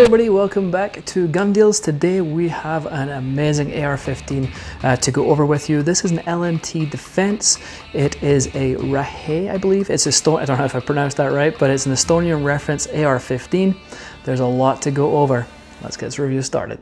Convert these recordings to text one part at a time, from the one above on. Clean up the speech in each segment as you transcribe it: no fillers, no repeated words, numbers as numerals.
everybody, welcome back to Gun Deals. Today we have an amazing AR-15 to go over with you. This is an LMT Defense. It is a Rahe, I believe. It's Estonia, I don't know if I pronounced that right, but it's an Estonian reference AR-15. There's a lot to go over. Let's get this review started.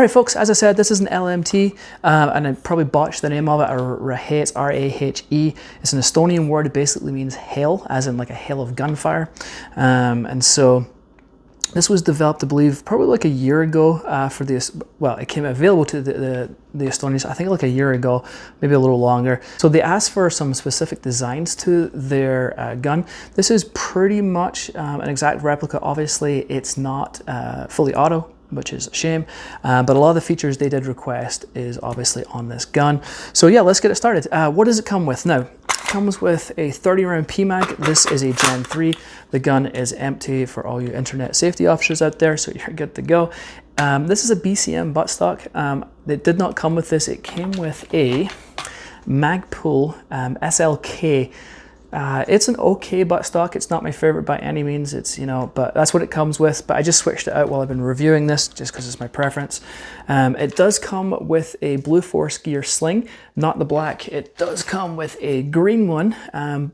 Alright folks, as I said, this is an LMT, and I probably botched the name of it, or Rahe, it's R-A-H-E. It's an Estonian word, it basically means hail, as in like a hail of gunfire. And so this was developed, I believe, probably like a year ago for this. Well, it came available to the Estonians, I think like a year ago, maybe a little longer. So they asked for some specific designs to their gun. This is pretty much an exact replica. Obviously, it's not fully auto, which is a shame, but a lot of the features they did request is obviously on this gun. So yeah, let's get it started. What does it come with? Now, it comes with a 30 round PMag. This is a Gen 3. The gun is empty for all you internet safety officers out there, so you're good to go. This is a BCM buttstock. It did not come with this. It came with a Magpul SLK. It's an okay buttstock. It's not my favorite by any means. It's, you know, but that's what it comes with. But I just switched it out while I've been reviewing this just because it's my preference. It does come with a Blue Force gear sling, not the black. It does come with a green one.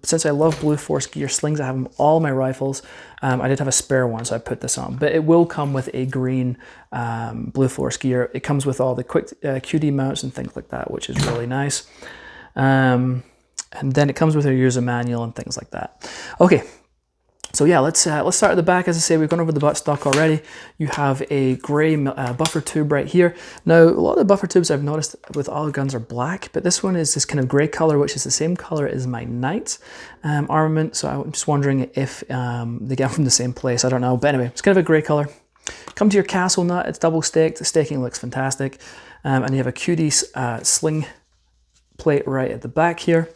Since I love Blue Force gear slings, I have them all my rifles. I did have a spare one, so I put this on. But it will come with a green Blue Force gear. It comes with all the quick QD mounts and things like that, which is really nice. And then it comes with a user manual and things like that. Okay, so yeah, let's start at the back. As I say, we've gone over the buttstock already. You have a gray buffer tube right here. Now, a lot of the buffer tubes I've noticed with all the guns are black, but this one is this kind of gray color, which is the same color as my Knight armament. So I'm just wondering if they get from the same place. I don't know, but anyway, it's kind of a gray color. Come to your castle nut. It's double staked. The staking looks fantastic, and you have a QD sling plate right at the back here.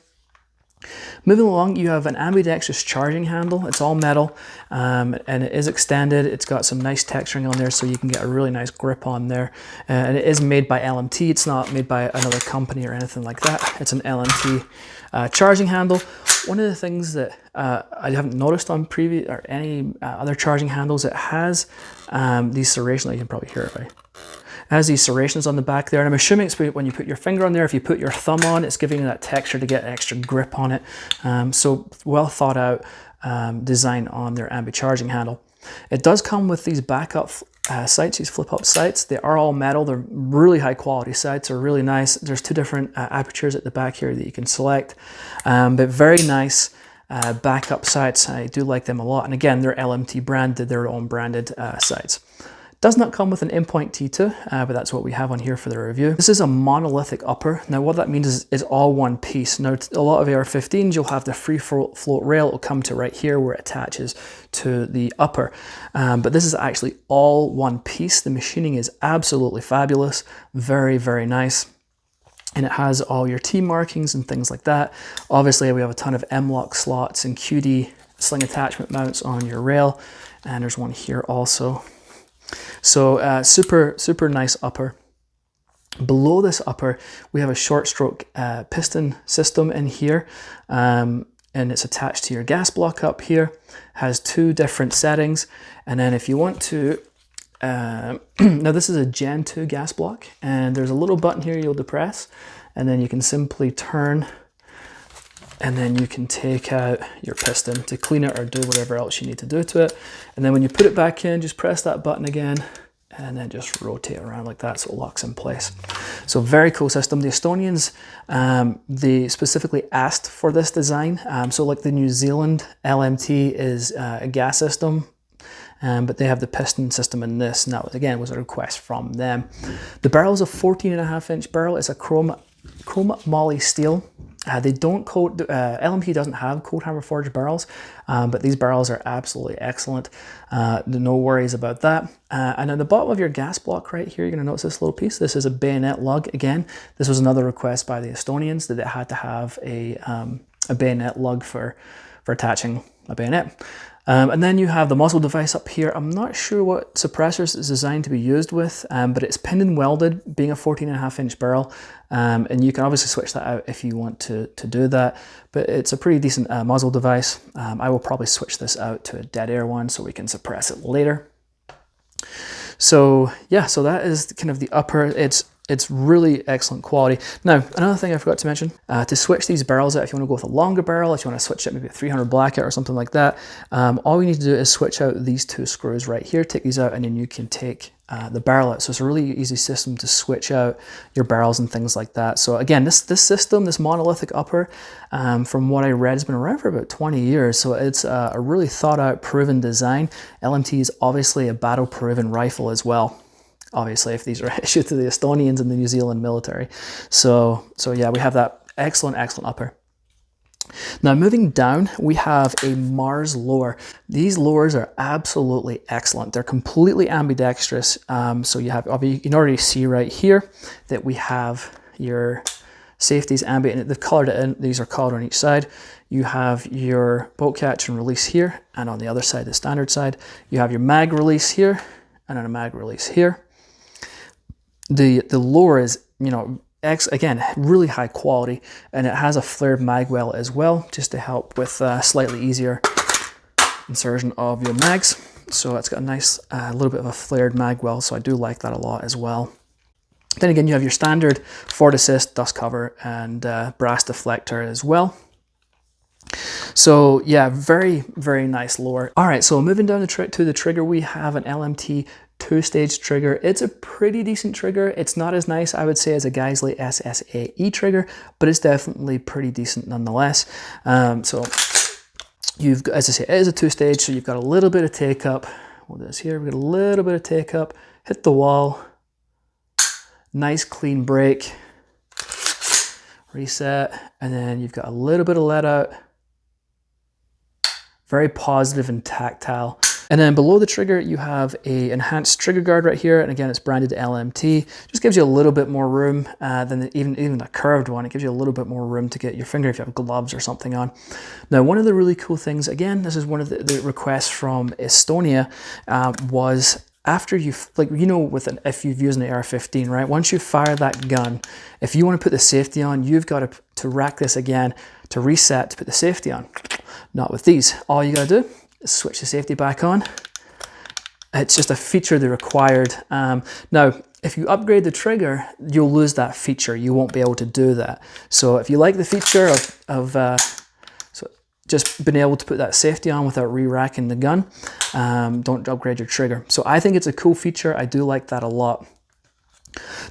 Moving along, you have an ambidextrous charging handle. It's all metal, and it is extended. It's got some nice texturing on there, so you can get a really nice grip on there. And it is made by LMT. It's not made by another company or anything like that. It's an LMT charging handle. One of the things that I haven't noticed on previous or any other charging handles, it has these serrations. You can probably hear it, right? It has these serrations on the back there, and I'm assuming it's when you put your finger on there, if you put your thumb on, it's giving you that texture to get extra grip on it. So well thought out design on their ambi charging handle. It does come with these backup sights, these flip up sights. They are all metal. They're really high quality sights. They're really nice. There's two different apertures at the back here that you can select, but very nice backup sights. I do like them a lot. And again, they're LMT branded, their own branded sights. Does not come with an in-point T2, but that's what we have on here for the review. This is a monolithic upper. Now what that means is all one piece. Now a lot of AR-15s, you'll have the free float rail. It'll come to right here where it attaches to the upper. But this is actually all one piece. The machining is absolutely fabulous. Very, very nice. And it has all your T markings and things like that. Obviously we have a ton of M-LOK slots and QD sling attachment mounts on your rail. And there's one here also. So super nice upper. Below this upper, we have a short stroke piston system in here, and it's attached to your gas block up here. Has two different settings, and then if you want to Now this is a Gen 2 gas block, and there's a little button here you'll depress, and then you can simply turn, and then you can take out your piston to clean it or do whatever else you need to do to it. And then when you put it back in, just press that button again, and then just rotate around like that so it locks in place. So very cool system. The Estonians, they specifically asked for this design. So like the New Zealand LMT is a gas system, but they have the piston system in this, and that again was a request from them. The barrel is a 14.5-inch barrel. It's a chrome moly steel. They don't coat, LMT doesn't have cold hammer forged barrels, but these barrels are absolutely excellent. No worries about that. And at the bottom of your gas block right here, you're going to notice this little piece. This is a bayonet lug. Again, this was another request by the Estonians that it had to have a bayonet lug for attaching a bayonet. And then you have the muzzle device up here. I'm not sure what suppressors it's designed to be used with, but it's pinned and welded, being a 14.5-inch barrel. And you can obviously switch that out if you want to do that, but it's a pretty decent muzzle device. I will probably switch this out to a dead air one so we can suppress it later. So yeah, so that is kind of the upper. It's really excellent quality. Now, another thing I forgot to mention, to switch these barrels out, if you want to go with a longer barrel, if you want to switch it maybe a 300 blackout or something like that, all you need to do is switch out these two screws right here, take these out, and then you can take the barrel out. So it's a really easy system to switch out your barrels and things like that. So again, this system, this monolithic upper, from what I read, has been around for about 20 years. So it's a really thought out, proven design. LMT is obviously a battle proven rifle as well. Obviously, if these are issued to the Estonians and the New Zealand military. So yeah, we have that excellent upper. Now moving down, we have a Mars lower. These lowers are absolutely excellent. They're completely ambidextrous. So you can already see right here that we have your safeties ambient. They've colored it in. These are colored on each side. You have your bolt catch and release here, and on the other side, the standard side, you have your mag release here, and then a mag release here. The lower is, again, really high quality, and it has a flared mag well as well, just to help with slightly easier insertion of your mags. So it's got a nice little bit of a flared mag well, so I do like that a lot as well. Then again, you have your standard forward assist, dust cover, and brass deflector as well. So yeah, very, very nice lower. All right, so moving down to the trigger, we have an LMT 2-stage trigger. It's a pretty decent trigger. It's not as nice, I would say, as a Geisley SSAE trigger, but it's definitely pretty decent nonetheless. So you've got, as I say, it is a 2-stage, so you've got a little bit of take up. What is here? We've got a little bit of take up, hit the wall, nice clean break, reset, and then you've got a little bit of let out. Very positive and tactile. And then below the trigger, you have a enhanced trigger guard right here. And again, it's branded LMT. Just gives you a little bit more room than even a curved one. It gives you a little bit more room to get your finger if you have gloves or something on. Now, one of the really cool things, again, this is one of the requests from Estonia, was after you've, if you've used an AR-15, right? Once you fire that gun, if you want to put the safety on, you've got to rack this again to reset to put the safety on. Not with these. All you got to do is switch the safety back on. It's just a feature they required. Now, if you upgrade the trigger, you'll lose that feature. You won't be able to do that. So if you like the feature of just being able to put that safety on without re-racking the gun, don't upgrade your trigger. So I think it's a cool feature. I do like that a lot.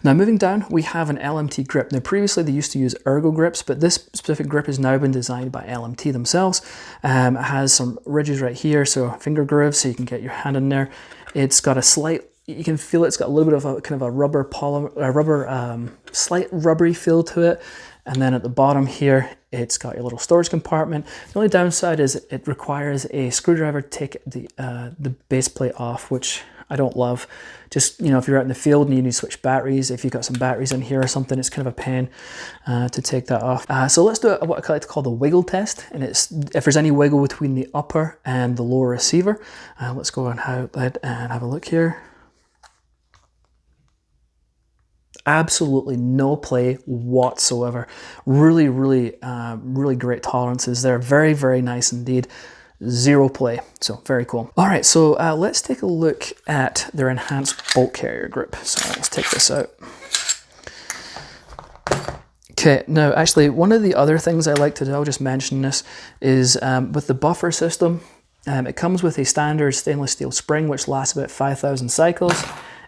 Now moving down, we have an LMT grip. Now previously they used to use ergo grips, but this specific grip has now been designed by LMT themselves. It has some ridges right here, so finger grooves, so you can get your hand in there. It's got a slight, you can feel it's got a little bit of a kind of a rubber polymer, slight rubbery feel to it. And then at the bottom here, it's got your little storage compartment. The only downside is it requires a screwdriver to take the base plate off, which I don't love. Just, if you're out in the field and you need to switch batteries, if you've got some batteries in here or something, it's kind of a pain to take that off. So let's do what I like to call the wiggle test. And it's if there's any wiggle between the upper and the lower receiver. Let's go on outlet and have a look here. Absolutely no play whatsoever. Really, really, really great tolerances there. Very, very nice indeed. zero play. So very cool. All right, so let's take a look at their enhanced bolt carrier grip. So let's take this out. Okay, now actually one of the other things I like to do, I'll just mention this, is with the buffer system, it comes with a standard stainless steel spring which lasts about 5,000 cycles,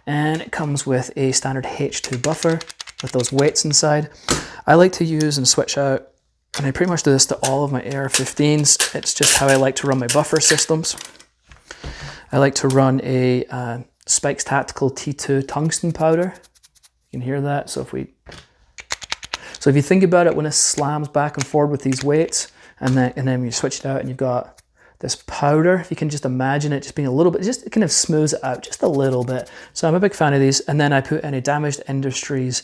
and it comes with a standard H2 buffer with those weights inside. I like to use and switch out, and I pretty much do this to all of my AR-15s. It's just how I like to run my buffer systems. I like to run a Spikes Tactical T2 tungsten powder. You can hear that. So if you think about it, when it slams back and forward with these weights, and then you switch it out and you've got this powder, if you can just imagine it just being a little bit, just it kind of smooths it out just a little bit. So I'm a big fan of these. And then I put in a Damaged Industries,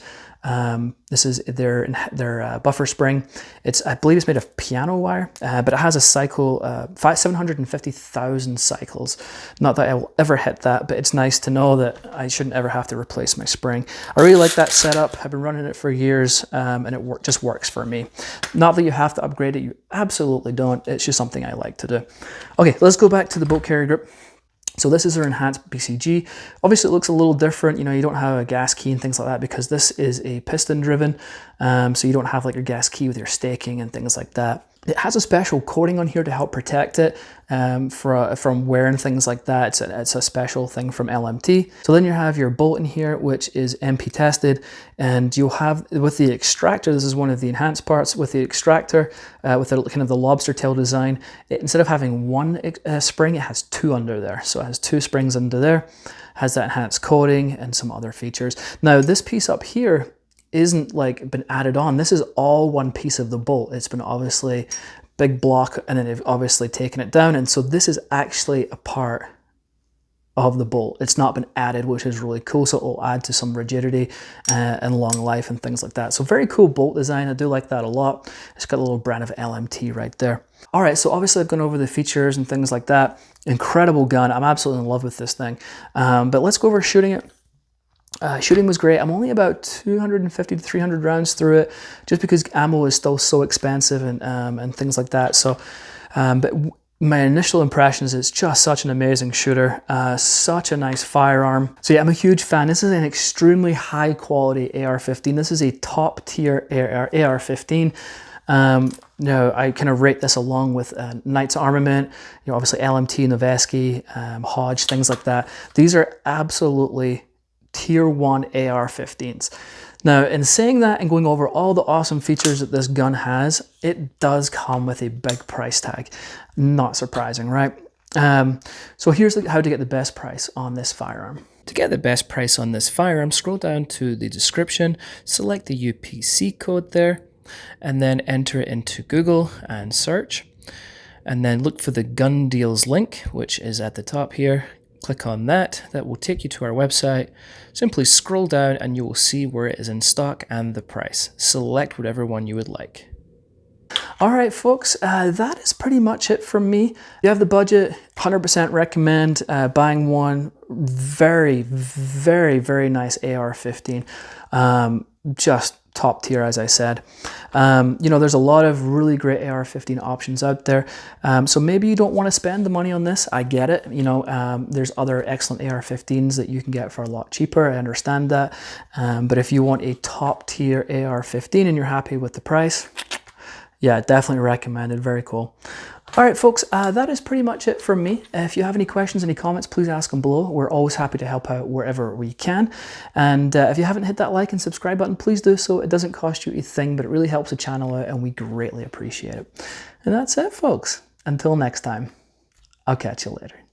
this is their buffer spring. I believe it's made of piano wire, but it has a cycle, 750,000 cycles. Not that I will ever hit that, but it's nice to know that I shouldn't ever have to replace my spring. I really like that setup. I've been running it for years, and it just works for me. Not that you have to upgrade it, you absolutely don't. It's just something I like to do. Okay, let's go back to the bolt carrier grip. So this is their enhanced BCG. Obviously it looks a little different, you know, you don't have a gas key and things like that because this is a piston driven, so you don't have like your gas key with your staking and things like that. It has a special coating on here to help protect it from wear and things like that. It's a special thing from LMT. So then you have your bolt in here, which is MP tested, and you'll have with the extractor, this is one of the enhanced parts, with the extractor, with the kind of the lobster tail design, instead of having one spring, it has two under there. So it has two springs under there, has that enhanced coating and some other features. Now this piece up here isn't like been added on. This is all one piece of the bolt. It's been obviously big block, and then they've obviously taken it down, and so this is actually a part of the bolt. It's not been added, which is really cool, so it will add to some rigidity and long life and things like that. So very cool bolt design. I do like that a lot. It's got a little brand of LMT right there. All right, so obviously I've gone over the features and things like that. Incredible gun. I'm absolutely in love with this thing. But let's go over shooting it. Shooting was great. I'm only about 250 to 300 rounds through it, just because ammo is still so expensive and things like that. So, but my initial impression is it's just such an amazing shooter, such a nice firearm. So yeah, I'm a huge fan. This is an extremely high quality AR-15. This is a top tier AR-15. Now I kind of rate this along with Knight's Armament, you know, obviously LMT, Noveski, Hodge, things like that. These are absolutely tier 1 AR-15s. Now, in saying that and going over all the awesome features that this gun has, it does come with a big price tag. Not surprising, right? So here's how to get the best price on this firearm. To get the best price on this firearm, scroll down to the description, select the UPC code there, and then enter it into Google and search. And then look for the gun deals link, which is at the top here. Click on that. That will take you to our website. Simply scroll down and you will see where it is in stock and the price. Select whatever one you would like. All right, folks, that is pretty much it from me. If you have the budget, 100% recommend buying one. Very, very, very nice AR-15. Just top tier, as I said. You know, there's a lot of really great AR-15 options out there. So maybe you don't want to spend the money on this. I get it. You know, there's other excellent AR-15s that you can get for a lot cheaper. I understand that. But if you want a top tier AR-15 and you're happy with the price, yeah, definitely recommended. Very cool. All right, folks, that is pretty much it from me. If you have any questions, any comments, please ask them below. We're always happy to help out wherever we can. And if you haven't hit that like and subscribe button, please do so. It doesn't cost you a thing, but it really helps the channel out, and we greatly appreciate it. And that's it, folks. Until next time, I'll catch you later.